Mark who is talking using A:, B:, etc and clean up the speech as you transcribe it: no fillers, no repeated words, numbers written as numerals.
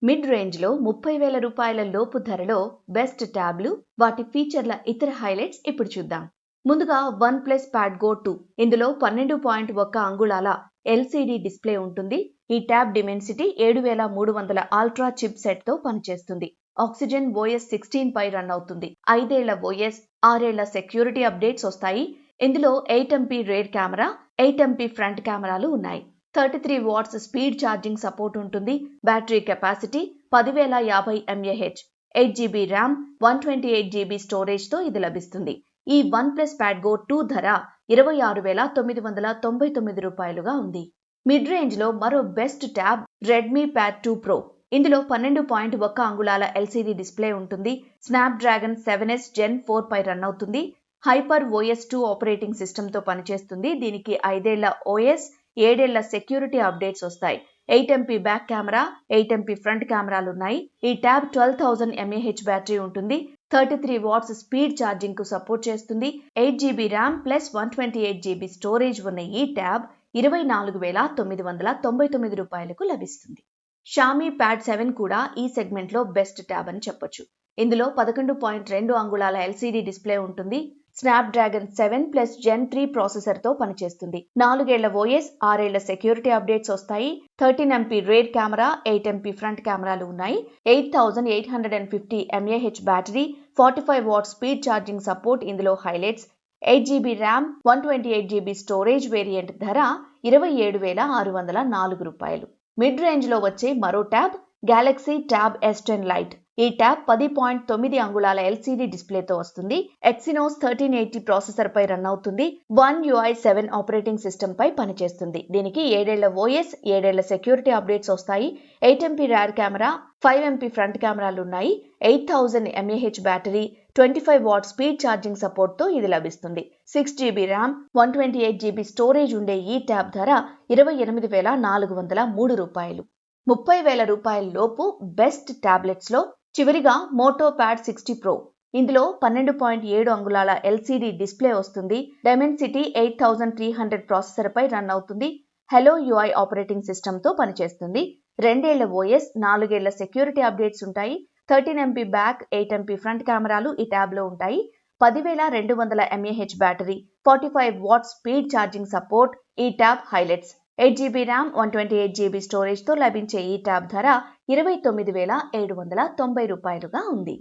A: Mid రేంజ్లో 30,000 రూపాయల లోపు ధరలో బెస్ట్ ట్యాబ్లు, వాటి ఫీచర్ల ఇతర హైలైట్స్ ఇప్పుడు చూద్దాం. ముందుగా OnePlus Pad Go 2. ఇందులో 12.1 అంగుళాల LCD డిస్ప్లే ఉంటుంది. ఈ ట్యాబ్ డిమెన్సిటీ 7300 అల్ట్రా చిప్ సెట్తో పనిచేస్తుంది. ఆక్సిజన్ OS 16 పై రన్ అవుతుంది. 5 ఏళ్ల OS, 6 ఏళ్ల సెక్యూరిటీ అప్డేట్స్ వస్తాయి. ఇందులో 8MP rear camera, 8MP front కెమెరాలు ఉన్నాయి. 33 వాట్స్ స్పీడ్ ఛార్జింగ్ సపోర్ట్ ఉంటుంది. Battery capacity 10,050 mAh, 8GB RAM, 128GB స్టోరేజ్తో ఇది లభిస్తుంది. ఈ OnePlus Pad Go 2 ధర 26,999 రూపాయలుగా ఉంది. మిడ్ రేంజ్లో మరో best tab Redmi Pad 2 Pro. ఇందులో 12.1 అంగుళాల LCD డిస్ప్లే ఉంటుంది. స్నాప్డ్రాగన్ 7S Gen 4 పై రన్ అవుతుంది. హైపర్ OS 2 ఆపరేటింగ్ సిస్టమ్తో పనిచేస్తుంది. దీనికి 5 ఏళ్ల OS, 7 ఏళ్ల సెక్యూరిటీ అప్డేట్స్ వస్తాయి. 8MP back camera, 8MP front కెమెరాలు ఉన్నాయి. ఈ ట్యాబ్ 12,000 mAh బ్యాటరీ ఉంటుంది. 33 వాట్స్ స్పీడ్ ఛార్జింగ్ కు సపోర్ట్ చేస్తుంది. 8GB RAM plus 128GB storage ఉన్న ఈ ట్యాబ్ 24,999 రూపాయలకు లభిస్తుంది. Xiaomi Pad 7 కూడా ఈ సెగ్మెంట్లో బెస్ట్ ట్యాబ్ అని చెప్పొచ్చు. ఇందులో 11.2 అంగుళాల LCD డిస్ప్లే ఉంటుంది. స్నాప్డ్రాగన్ 7 ప్లస్ Gen 3 ప్రాసెసర్తో పనిచేస్తుంది. 4 ఏళ్ల OS, 6 ఏళ్ల సెక్యూరిటీ అప్డేట్స్ వస్తాయి. 13MP rear camera, 8MP front కెమెరాలు ఉన్నాయి. 8850 mAh battery, 45 watt speed charging support ఇందులో highlights. 8GB RAM, 128GB storage variant ధర 27,604 రూపాయలు. మిడ్ రేంజ్లో వచ్చే మరో tab Galaxy Tab S10 Lite. ఈ ట్యాబ్ 10.9 అంగుళాల LCD డిస్ప్లేతో వస్తుంది. Exynos 1380 ప్రాసెసర్ పై రన్ అవుతుంది. One UI 7 ఆపరేటింగ్ సిస్టమ్ పై పనిచేస్తుంది. దీనికి 7 ఏళ్ల OS, 7 ఏళ్ల సెక్యూరిటీ అప్డేట్స్ వస్తాయి. 8MP rear camera, 5MP front కెమెరాలు ఉన్నాయి. 8000 mAh battery, 25 what speed charging సపోర్ట్తో ఇది లభిస్తుంది. 6GB ర్యామ్, 128GB స్టోరేజ్ ఉండే ఈ ట్యాబ్ ధర 28,403 రూపాయలు. 30,000 రూపాయల లోపు బెస్ట్ ట్యాబ్లెట్స్లో చివరిగా Moto Pad 60 Pro. ఇందులో 12.7 అంగుళాల LCD డిస్ప్లే వస్తుంది. డైమెన్సిటీ 8300 ప్రాసెసర్ పై రన్ అవుతుంది. Hello UI ఆపరేటింగ్ సిస్టమ్తో పనిచేస్తుంది. 2 ఏళ్ల OS, 4 ఏళ్ల సెక్యూరిటీ అప్డేట్స్ ఉంటాయి. 13MP బ్యాక్, 8MP ఫ్రంట్ కెమెరాలు ఈ ట్యాబ్లో ఉంటాయి. 10,200 mAh battery, 45 watt speed charging support ఈ tab highlights. 8GB RAM, 128GB స్టోరేజ్తో లభించే ఈ ట్యాబ్ ధర 29,790 రూపాయలుగా ఉంది.